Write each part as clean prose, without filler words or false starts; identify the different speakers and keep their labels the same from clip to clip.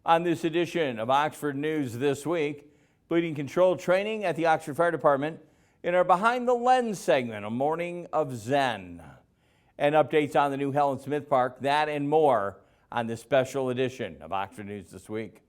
Speaker 1: On this edition of Oxford News This Week, bleeding control training at the Oxford Fire Department in our Behind the Lens segment, A Morning of Zen. And updates on the new Helen Smith Park, that and more on this special edition of Oxford News This Week.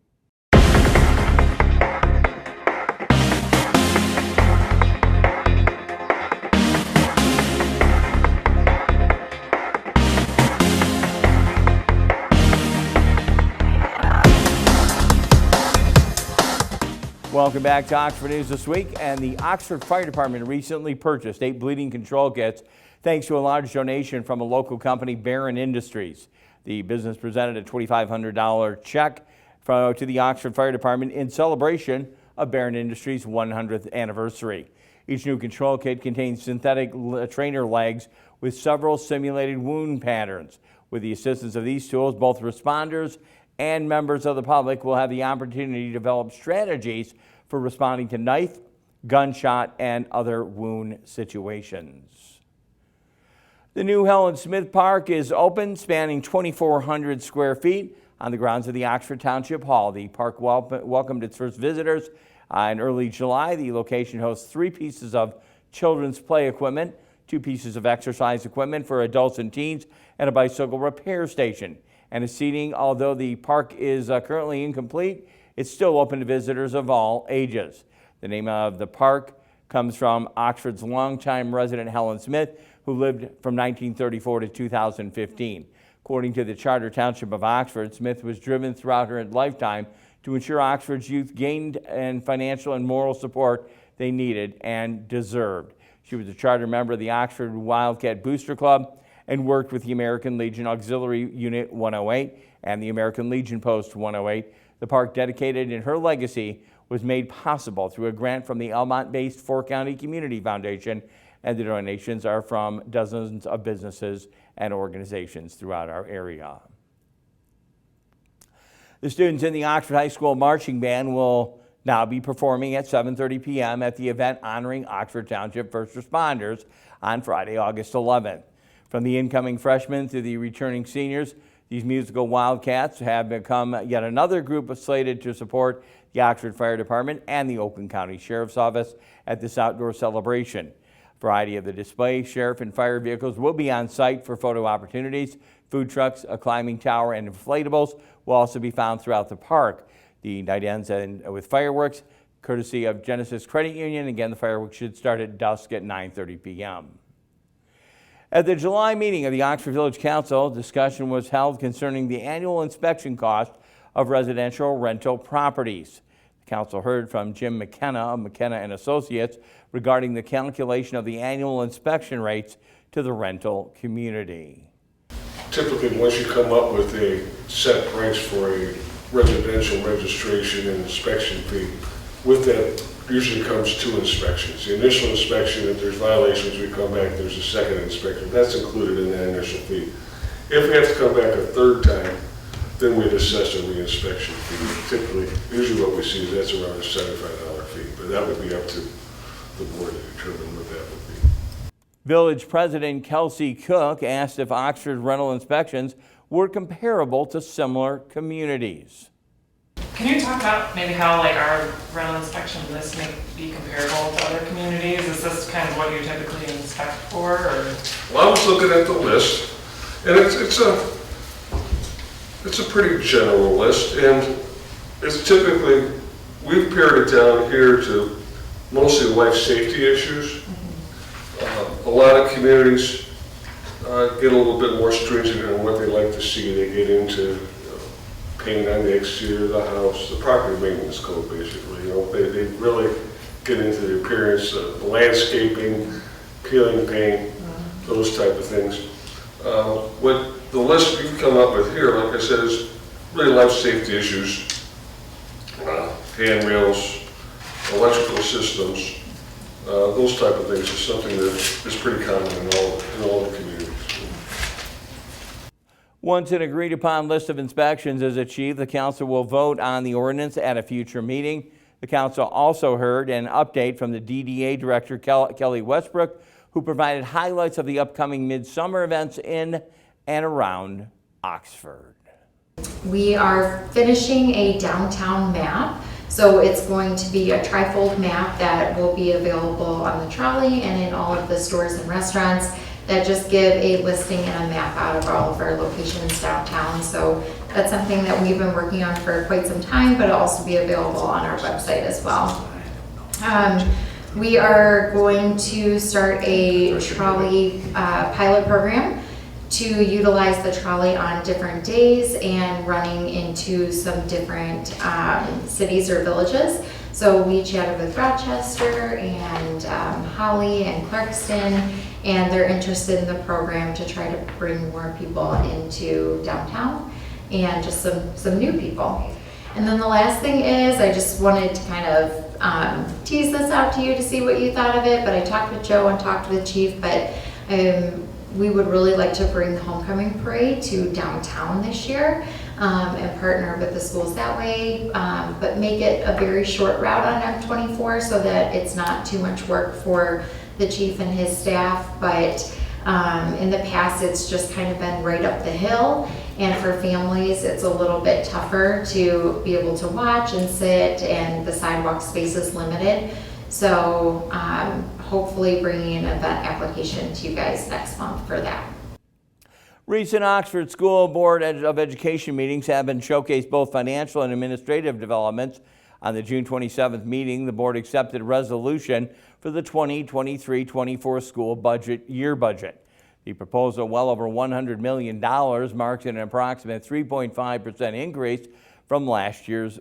Speaker 1: Welcome back to Oxford News This Week. And the Oxford Fire Department recently purchased 8 bleeding control kits thanks to a large donation from a local company, Barron Industries. The business presented a $2,500 check to the Oxford Fire Department in celebration of Barron Industries' 100th anniversary. Each new control kit contains synthetic trainer legs with several simulated wound patterns. With the assistance of these tools, both responders and members of the public will have the opportunity to develop strategies for responding to knife, gunshot, and other wound situations. The new Helen Smith Park is open, spanning 2,400 square feet on the grounds of the Oxford Township Hall. The park welcomed its first visitors in early July. The location hosts 3 pieces of children's play equipment, 2 pieces of exercise equipment for adults and teens, and a bicycle repair station. And is seating, although the park is currently incomplete, it's still open to visitors of all ages. The name of the park comes from Oxford's longtime resident Helen Smith, who lived from 1934 to 2015. According to the Charter Township of Oxford, Smith was driven throughout her lifetime to ensure Oxford's youth gained financial and moral support they needed and deserved. She was a charter member of the Oxford Wildcat Booster Club and worked with the American Legion Auxiliary Unit 108 and the American Legion Post 108. The park, dedicated in her legacy, was made possible through a grant from the Elmont-based 4-County Community Foundation, and the donations are from dozens of businesses and organizations throughout our area. The students in the Oxford High School Marching Band will now be performing at 7:30 p.m. at the event honoring Oxford Township first responders on Friday, August 11th. From the incoming freshmen to the returning seniors, these musical Wildcats have become yet another group slated to support the Oxford Fire Department and the Oakland County Sheriff's Office at this outdoor celebration. A variety of the display, sheriff and fire vehicles will be on site for photo opportunities. Food trucks, a climbing tower, and inflatables will also be found throughout the park. The night ends with fireworks, courtesy of Genesis Credit Union. Again, the fireworks should start at dusk at 9:30 p.m. At the July meeting of the Oxford Village Council, discussion was held concerning the annual inspection cost of residential rental properties. The council heard from Jim McKenna of McKenna and Associates regarding the calculation of the annual inspection rates to the rental community.
Speaker 2: Typically, once you come up with a set price for a residential registration and inspection fee, with that usually comes 2 inspections. The initial inspection, if there's violations, we come back, there's a second inspection. That's included in that initial fee. If we have to come back a 3rd time, then we'd assess a re-inspection fee. Typically, usually what we see is that's around a $75 fee, but that would be up to the board to determine what that would be.
Speaker 1: Village President Kelsey Cook asked if Oxford rental inspections were comparable to similar communities.
Speaker 3: Can you talk about maybe how our rental inspection list may be comparable to other communities? Is this kind of what you typically inspect for? Or?
Speaker 2: Well, I was looking at the list, and it's a pretty general list, and it's typically, we've pared it down here to mostly life safety issues. Mm-hmm. A lot of communities get a little bit more stringent on what they like to see. They get into paint on the exterior of the house, the property maintenance code, basically. They really get into the appearance of the landscaping, peeling paint, those type of things. What the list you've come up with here, like I said, is really life safety issues, handrails, electrical systems, those type of things is something that is pretty common in all the communities.
Speaker 1: Once an agreed upon list of inspections is achieved, the council will vote on the ordinance at a future meeting. The council also heard an update from the DDA Director, Kelly Westbrook, who provided highlights of the upcoming midsummer events in and around Oxford.
Speaker 4: We are finishing a downtown map. So it's going to be a trifold map that will be available on the trolley and in all of the stores and restaurants that just give a listing and a map out of all of our locations downtown. So that's something that we've been working on for quite some time, but it'll also be available on our website as well. We are going to start a trolley pilot program to utilize the trolley on different days and running into some different cities or villages. So we chatted with Rochester and Holly and Clarkston, and they're interested in the program to try to bring more people into downtown and just some new people. And then the last thing is, I just wanted to kind of tease this out to you to see what you thought of it, but I talked with Joe and talked with Chief, but we would really like to bring the homecoming parade to downtown this year and partner with the schools that way, but make it a very short route on M24 so that it's not too much work for the chief and his staff. But in the past, it's just kind of been right up the hill, and for families, it's a little bit tougher to be able to watch and sit, and the sidewalk space is limited. So hopefully bringing an event application to you guys next month for that.
Speaker 1: Recent Oxford School Board of Education meetings have been showcased both financial and administrative developments. On the June 27th meeting, the board accepted a resolution for the 2023-24 school year budget. The proposal, well over $100 million, marks an approximate 3.5% increase from last year's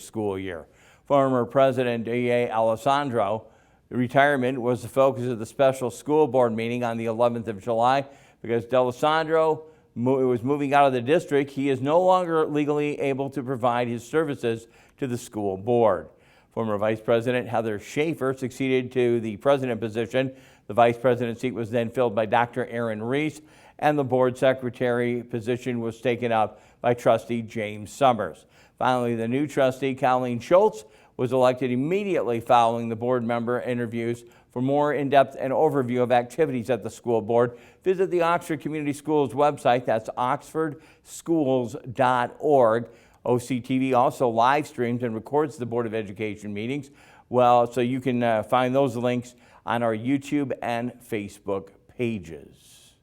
Speaker 1: school year. Former President D.A. Alessandro, the retirement was the focus of the special school board meeting on the 11th of July. Because D'Alessandro was moving out of the district, he is no longer legally able to provide his services to the school board. Former Vice President Heather Schaefer succeeded to the president position. The vice president seat was then filled by Dr. Aaron Reese, and the board secretary position was taken up by trustee James Summers. Finally, the new trustee, Colleen Schultz, was elected immediately following the board member interviews. For more in-depth and overview of activities at the school board, visit the Oxford Community Schools website. That's oxfordschools.org. OCTV also live streams and records the Board of Education meetings. Well, so you can find those links on our YouTube and Facebook pages.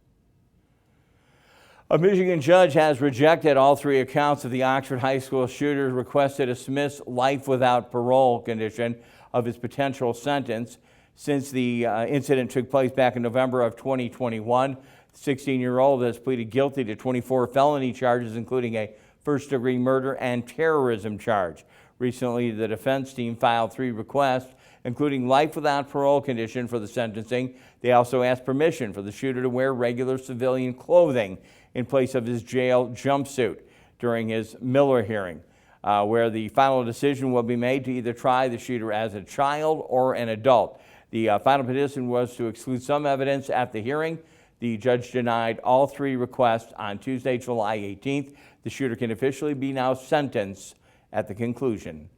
Speaker 1: A Michigan judge has rejected all three accounts of the Oxford High School shooter's request to dismiss life without parole condition of his potential sentence. Since the incident took place back in November of 2021, the 16-year-old has pleaded guilty to 24 felony charges, including a first-degree murder and terrorism charge. Recently, the defense team filed 3 requests, including life without parole condition for the sentencing. They also asked permission for the shooter to wear regular civilian clothing in place of his jail jumpsuit during his Miller hearing, where the final decision will be made to either try the shooter as a child or an adult. The final petition was to exclude some evidence at the hearing. The judge denied all 3 requests on Tuesday, July 18th. The shooter can officially be now sentenced at the conclusion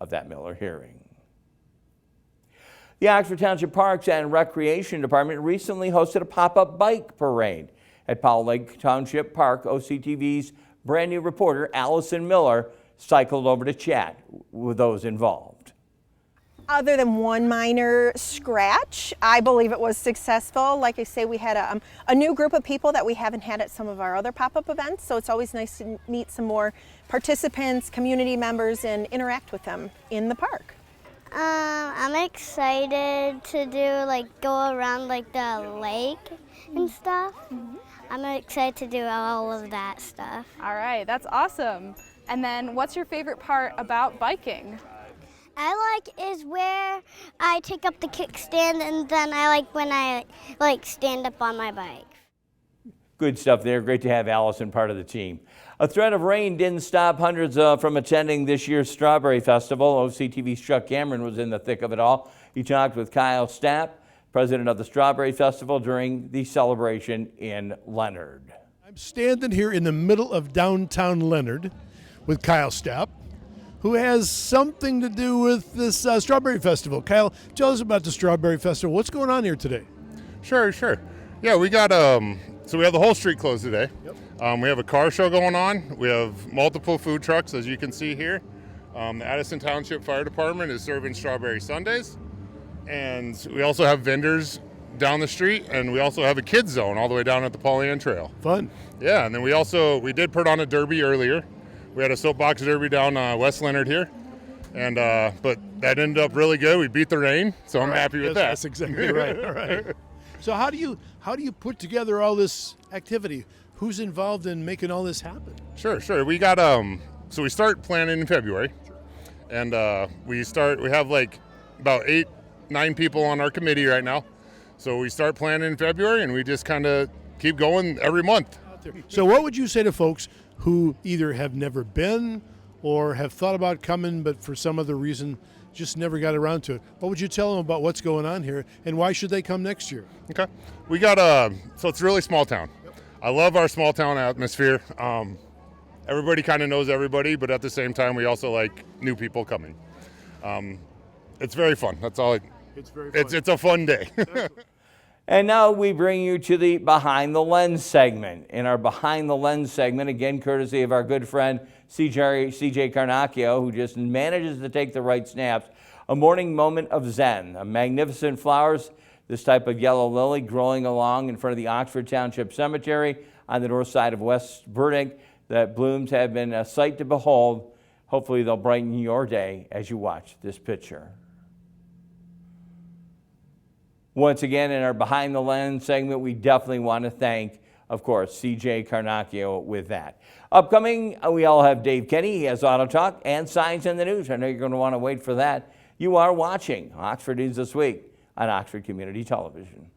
Speaker 1: of that Miller hearing. The Oxford Township Parks and Recreation Department recently hosted a pop-up bike parade at Powell Lake Township Park. OCTV's brand new reporter, Allison Miller, cycled over to chat with those involved.
Speaker 5: Other than one minor scratch, I believe it was successful. Like I say, we had a new group of people that we haven't had at some of our other pop-up events, so it's always nice to meet some more participants, community members, and interact with them in the park.
Speaker 6: I'm excited to go around the lake and stuff. I'm excited to do all of that stuff.
Speaker 7: All right, that's awesome. And then what's your favorite part about biking?
Speaker 6: I is where I take up the kickstand, and then I like when I stand up on my bike.
Speaker 1: Good stuff there. Great to have Allison part of the team. A threat of rain didn't stop hundreds from attending this year's Strawberry Festival. OCTV's Chuck Cameron was in the thick of it all. He talked with Kyle Stapp, president of the Strawberry Festival, during the celebration in Leonard.
Speaker 8: I'm standing here in the middle of downtown Leonard with Kyle Stapp, who has something to do with this Strawberry Festival. Kyle, tell us about the Strawberry Festival. What's going on here today?
Speaker 9: Sure. Yeah, we got, so we have the whole street closed today.
Speaker 8: Yep.
Speaker 9: We have a car show going on. We have multiple food trucks, as you can see here. The Addison Township Fire Department is serving strawberry sundaes. And we also have vendors down the street, and we also have a kids zone all the way down at the Pollyant Trail.
Speaker 8: Fun.
Speaker 9: Yeah, and then we did put on a derby earlier. We had a soapbox derby down West Leonard here. And but that ended up really good. We beat the rain, so I'm happy with that.
Speaker 8: That's exactly right. All right. So how do you put together all this activity? Who's involved in making all this happen?
Speaker 9: Sure. We got so we start planning in February, and we have like about 8-9 people on our committee right now. So we start planning in February, and we just kind of keep going every month.
Speaker 8: So what would you say to folks who either have never been or have thought about coming but for some other reason just never got around to it? What would you tell them about what's going on here, and why should they come next year?
Speaker 9: Okay. We got so it's a really small town. I love our small town atmosphere. Everybody kind of knows everybody, but at the same time, we also like new people coming. It's very fun. That's all.
Speaker 8: It's very fun.
Speaker 9: It's a fun day.
Speaker 1: And now we bring you to the Behind the Lens segment. In our Behind the Lens segment, again, courtesy of our good friend CJ Carnacchio, who just manages to take the right snaps, a morning moment of zen. A magnificent flowers, this type of yellow lily growing along in front of the Oxford Township Cemetery on the north side of West Burdick. That blooms have been a sight to behold. Hopefully they'll brighten your day as you watch this picture. Once again, in our Behind the Lens segment, we definitely want to thank, of course, CJ Carnacchio with that. Upcoming, we all have Dave Kenny. He has Auto Talk and Signs in the News. I know you're going to want to wait for that. You are watching Oxford News This Week on Oxford Community Television.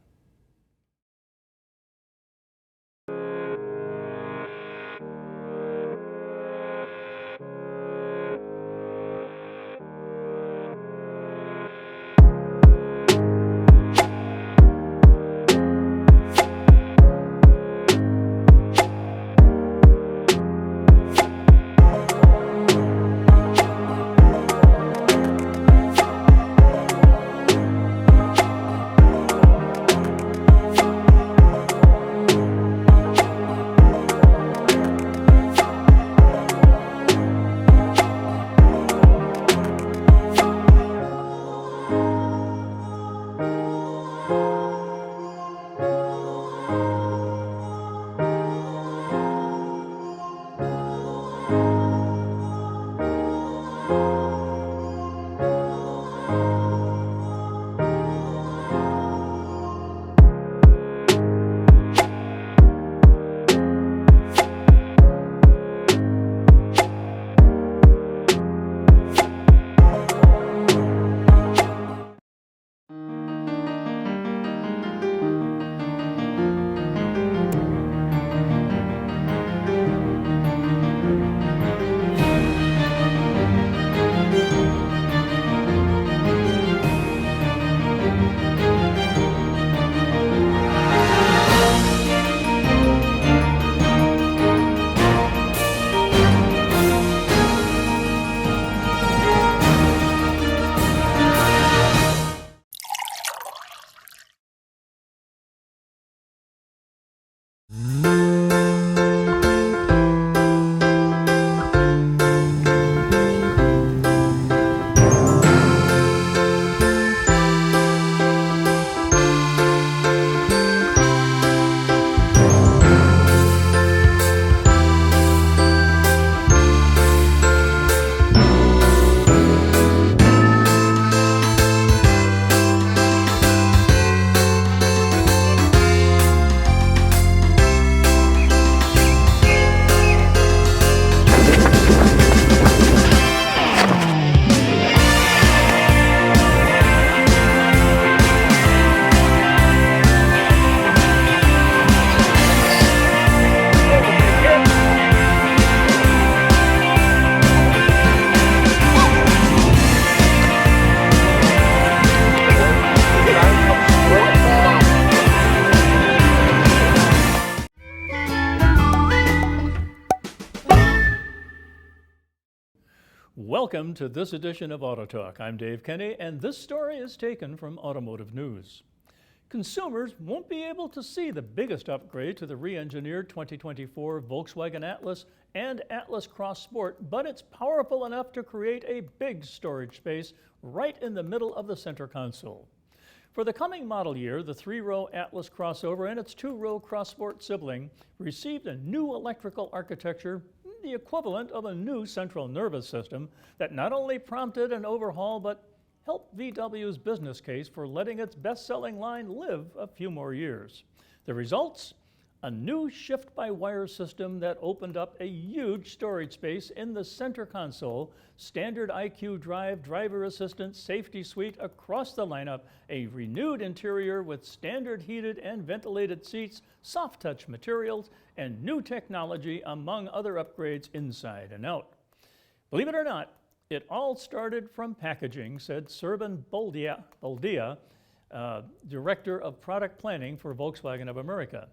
Speaker 10: Welcome to this edition of Auto Talk. I'm Dave Kenny, and this story is taken from Automotive News. Consumers won't be able to see the biggest upgrade to the re-engineered 2024 Volkswagen Atlas and Atlas Cross Sport, but it's powerful enough to create a big storage space right in the middle of the center console. For the coming model year, the 3-row Atlas crossover and its 2-row Cross Sport sibling received a new electrical architecture, the equivalent of a new central nervous system that not only prompted an overhaul but helped VW's business case for letting its best-selling line live a few more years. The results? A new shift-by-wire system that opened up a huge storage space in the center console, standard IQ Drive driver assistant safety suite across the lineup, a renewed interior with standard heated and ventilated seats, soft touch materials, and new technology among other upgrades inside and out. Believe it or not, it all started from packaging, said Serban Boldia, Director of Product Planning for Volkswagen of America.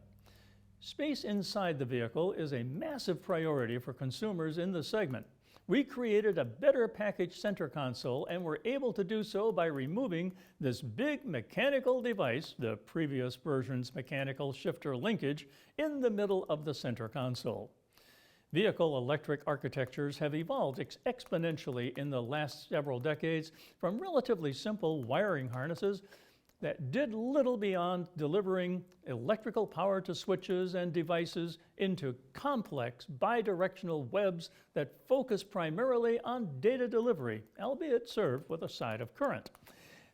Speaker 10: Space inside the vehicle is a massive priority for consumers in the segment. We created a better packaged center console and were able to do so by removing this big mechanical device, the previous version's mechanical shifter linkage, in the middle of the center console. Vehicle electric architectures have evolved exponentially in the last several decades, from relatively simple wiring harnesses that did little beyond delivering electrical power to switches and devices into complex bidirectional webs that focus primarily on data delivery, albeit served with a side of current.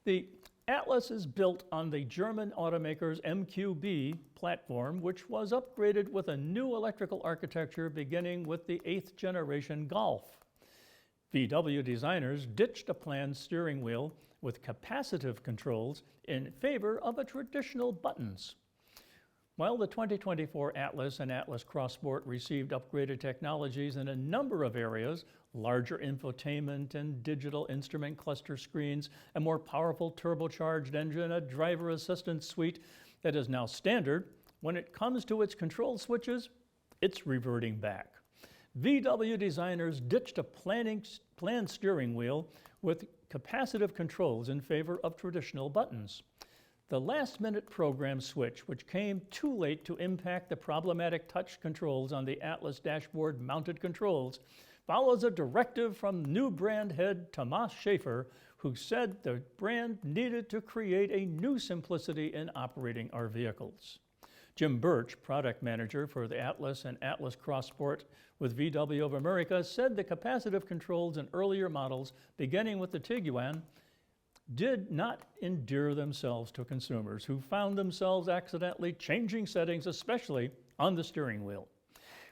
Speaker 10: The Atlas is built on the German automaker's MQB platform, which was upgraded with a new electrical architecture beginning with the 8th generation Golf. VW designers ditched a planned steering wheel with capacitive controls in favor of a traditional buttons. While the 2024 Atlas and Atlas Cross Sport received upgraded technologies in a number of areas, larger infotainment and digital instrument cluster screens, a more powerful turbocharged engine, a driver assistance suite that is now standard, when it comes to its control switches, it's reverting back. VW designers ditched a planned steering wheel with capacitive controls in favor of traditional buttons. The last-minute program switch, which came too late to impact the problematic touch controls on the Atlas dashboard-mounted controls, follows a directive from new brand head Thomas Schaefer, who said the brand needed to create a new simplicity in operating our vehicles. Jim Birch, product manager for the Atlas and Atlas Cross Sport with VW of America, said the capacitive controls in earlier models, beginning with the Tiguan, did not endear themselves to consumers who found themselves accidentally changing settings, especially on the steering wheel.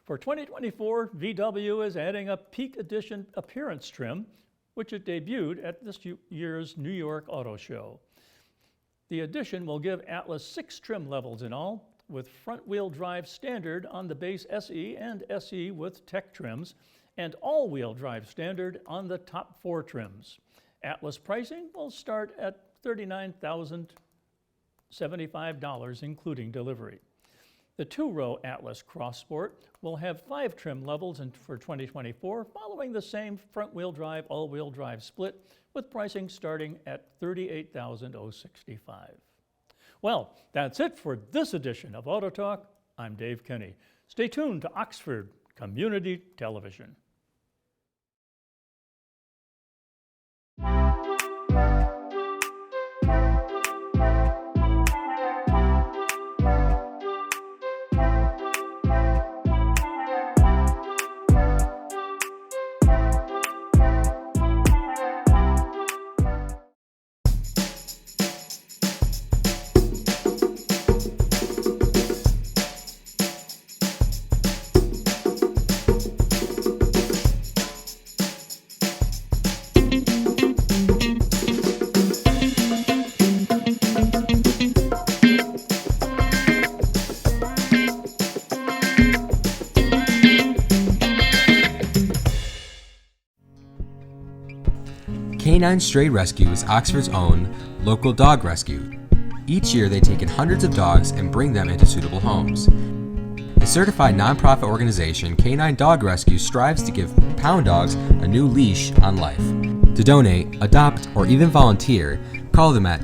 Speaker 10: For 2024, VW is adding a Peak Edition appearance trim, which it debuted at this year's New York Auto Show. The addition will give Atlas 6 trim levels in all, with front-wheel drive standard on the base SE and SE with tech trims, and all-wheel drive standard on the top 4 trims. Atlas pricing will start at $39,075, including delivery. The 2-row Atlas Cross Sport will have 5 trim levels for 2024, following the same front-wheel drive, all-wheel drive split, with pricing starting at $38,065. Well, that's it for this edition of Auto Talk. I'm Dave Kenny. Stay tuned to Oxford Community Television.
Speaker 11: Canine Stray Rescue is Oxford's own local dog rescue. Each year they take in hundreds of dogs and bring them into suitable homes. A certified nonprofit organization, Canine Dog Rescue strives to give pound dogs a new leash on life. To donate, adopt, or even volunteer, call them at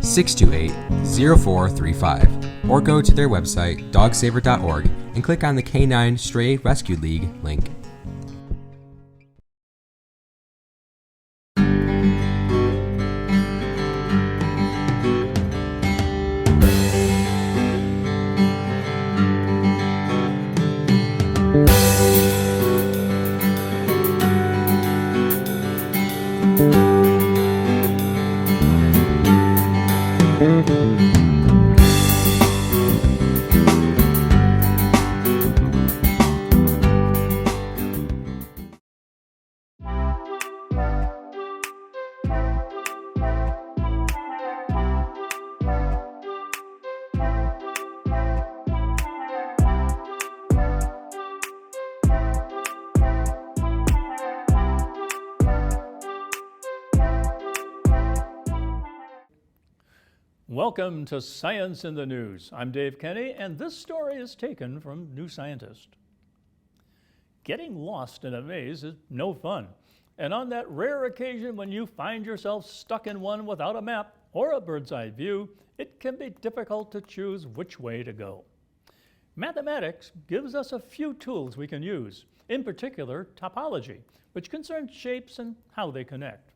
Speaker 11: 628-0435 or go to their website dogsaver.org and click on the Canine Stray Rescue League link.
Speaker 10: Welcome to Science in the News. I'm Dave Kenny, and this story is taken from New Scientist. Getting lost in a maze is no fun, and on that rare occasion when you find yourself stuck in one without a map or a bird's eye view, it can be difficult to choose which way to go. Mathematics gives us a few tools we can use, in particular topology, which concerns shapes and how they connect.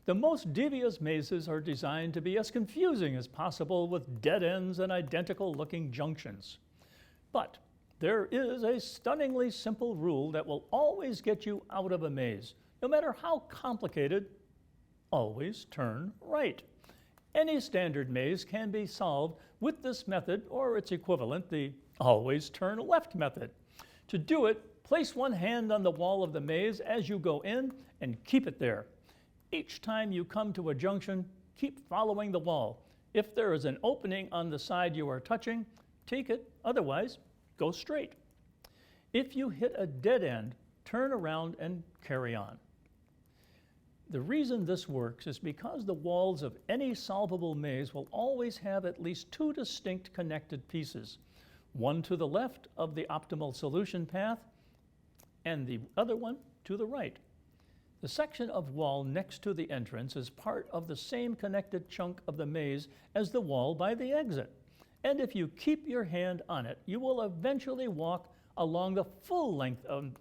Speaker 10: The most devious mazes are designed to be as confusing as possible with dead ends and identical-looking junctions. But there is a stunningly simple rule that will always get you out of a maze. No matter how complicated, always turn right. Any standard maze can be solved with this method or its equivalent, the always turn left method. To do it, place one hand on the wall of the maze as you go in and keep it there. Each time you come to a junction, keep following the wall. If there is an opening on the side you are touching, take it, otherwise, go straight. If you hit a dead end, turn around and carry on. The reason this works is because the walls of any solvable maze will always have at least two distinct connected pieces, one to the left of the optimal solution path and the other one to the right. The section of wall next to the entrance is part of the same connected chunk of the maze as the wall by the exit. And if you keep your hand on it, you will eventually walk along the full length of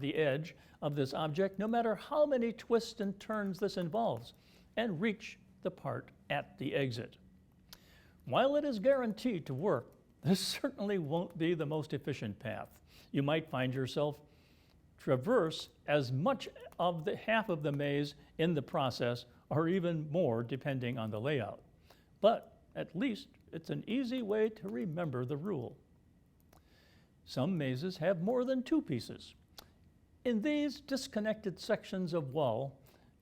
Speaker 10: the edge of this object, no matter how many twists and turns this involves, and reach the part at the exit. While it is guaranteed to work, this certainly won't be the most efficient path. You might find yourself traverse as much of the half of the maze in the process, or even more depending on the layout. But at least it's an easy way to remember the rule. Some mazes have more than two pieces. In these disconnected sections of wall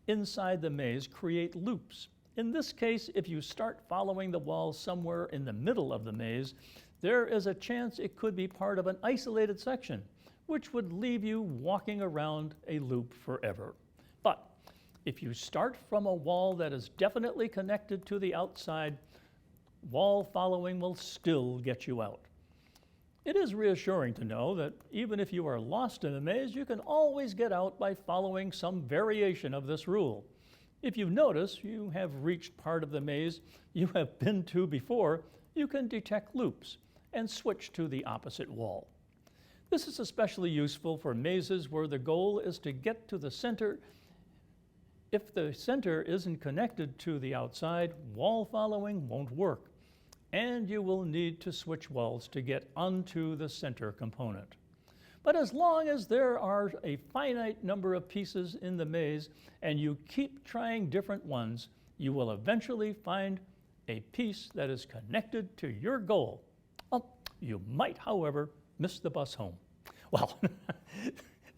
Speaker 10: inside the maze create loops. In this case, if you start following the wall somewhere in the middle of the maze, there is a chance it could be part of an isolated section, which would leave you walking around a loop forever. But if you start from a wall that is definitely connected to the outside, wall following will still get you out. It is reassuring to know that even if you are lost in a maze, you can always get out by following some variation of this rule. If you notice you have reached part of the maze you have been to before, you can detect loops and switch to the opposite wall. This is especially useful for mazes where the goal is to get to the center. If the center isn't connected to the outside, wall following won't work, and you will need to switch walls to get onto the center component. But as long as there are a finite number of pieces in the maze and you keep trying different ones, you will eventually find a piece that is connected to your goal. You might, however, miss the bus home. Well,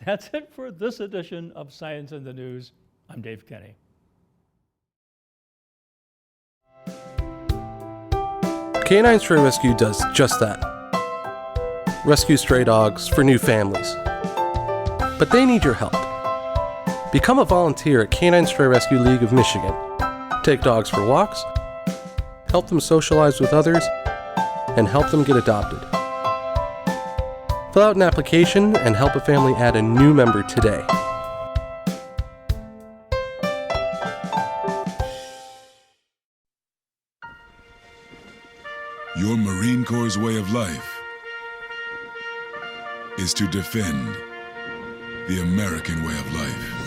Speaker 10: that's it for this edition of Science in the News. I'm Dave Kenny.
Speaker 12: Canine Stray Rescue does just that. Rescue stray dogs for new families. But they need your help. Become a volunteer at Canine Stray Rescue League of Michigan. Take dogs for walks, help them socialize with others, and help them get adopted. Fill out an application and help a family add a new member today.
Speaker 13: Your Marine Corps' way of life is to defend the American way of life.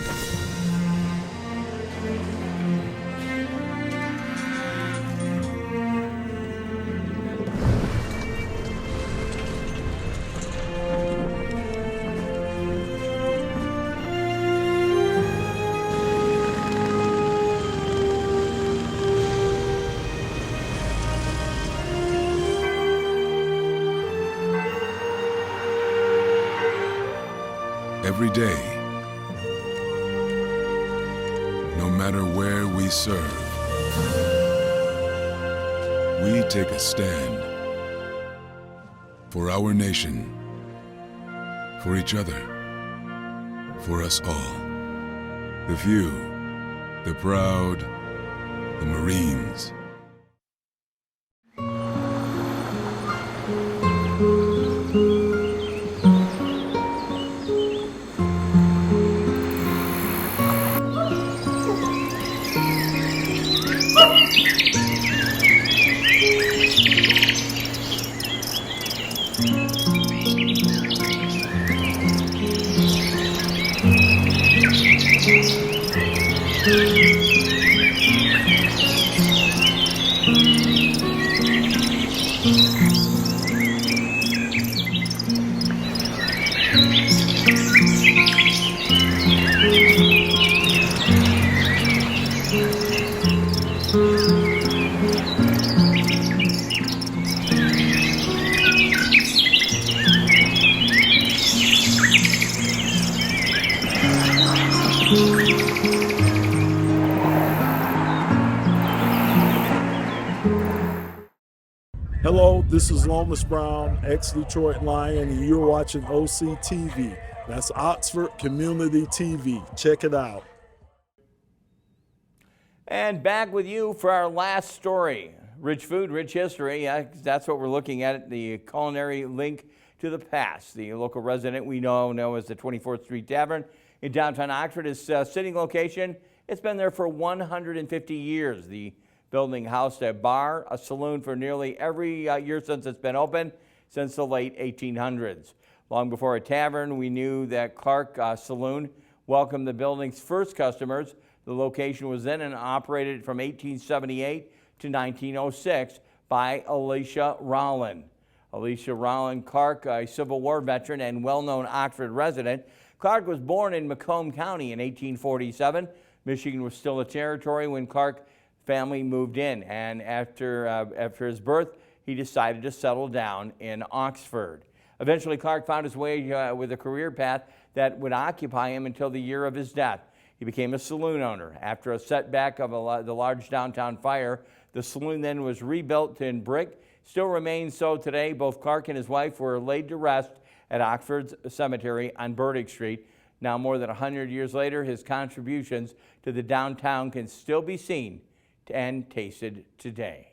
Speaker 13: Every day, no matter where we serve, we take a stand for our nation, for each other, for us all. The few, the proud, the Marines.
Speaker 14: Hello, this is Lomas Brown, ex-Detroit Lion, and you're watching OCTV. That's Oxford Community TV. Check it out.
Speaker 1: And back with you for our last story. Rich food, rich history. That's what we're looking at, the culinary link to the past. The local resident we know as the 24th Street Tavern in downtown Oxford is a sitting location. It's been there for 150 years. The building housed a bar, a saloon for nearly every year since it's been open, since the late 1800s. Long before a tavern, we knew that Clark Saloon welcomed the building's first customers. The location was then and operated from 1878 to 1906 by Elisha Rowland. Elisha Rowland Clark, a Civil War veteran and well-known Oxford resident. Clark was born in Macomb County in 1847. Michigan was still a territory when Clark family moved in, and after his birth, he decided to settle down in Oxford. Eventually, Clark found his way with a career path that would occupy him until the year of his death. He became a saloon owner. After a setback of the large downtown fire, the saloon then was rebuilt in brick. Still remains so today. Both Clark and his wife were laid to rest at Oxford's Cemetery on Burdick Street. Now, more than 100 years later, his contributions to the downtown can still be seen and tasted today.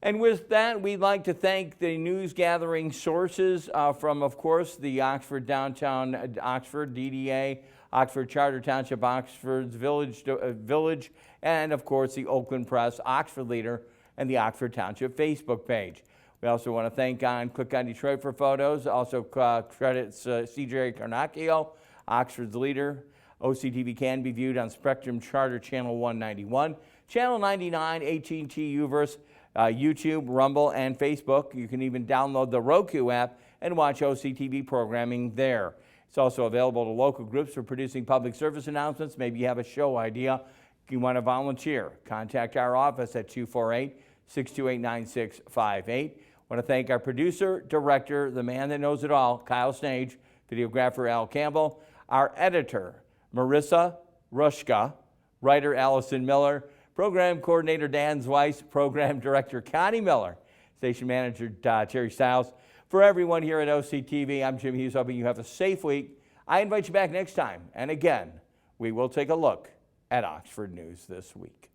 Speaker 1: And with that, we'd like to thank the news gathering sources from, of course, the Oxford Downtown Oxford, DDA, Oxford Charter Township, Oxford's Village, and of course the Oakland Press, Oxford Leader, and the Oxford Township Facebook page. We also want to thank Click on Detroit for photos. Also credits CJ Carnacchio, Oxford's Leader. OCTV can be viewed on Spectrum Charter Channel 191, Channel 99, AT&T Uverse, YouTube, Rumble, and Facebook. You can even download the Roku app and watch OCTV programming there. It's also available to local groups for producing public service announcements. Maybe you have a show idea. If you want to volunteer, contact our office at 248-628-9658. I want to thank our producer, director, the man that knows it all, Kyle Snage, videographer Al Campbell, our editor, Marissa Rushka, writer Allison Miller, program coordinator Dan Zweiss, program director Connie Miller, station manager Terry Stiles. For everyone here at OCTV, I'm Jim Hughes, hoping you have a safe week. I invite you back next time, and again, we will take a look at Oxford News this week.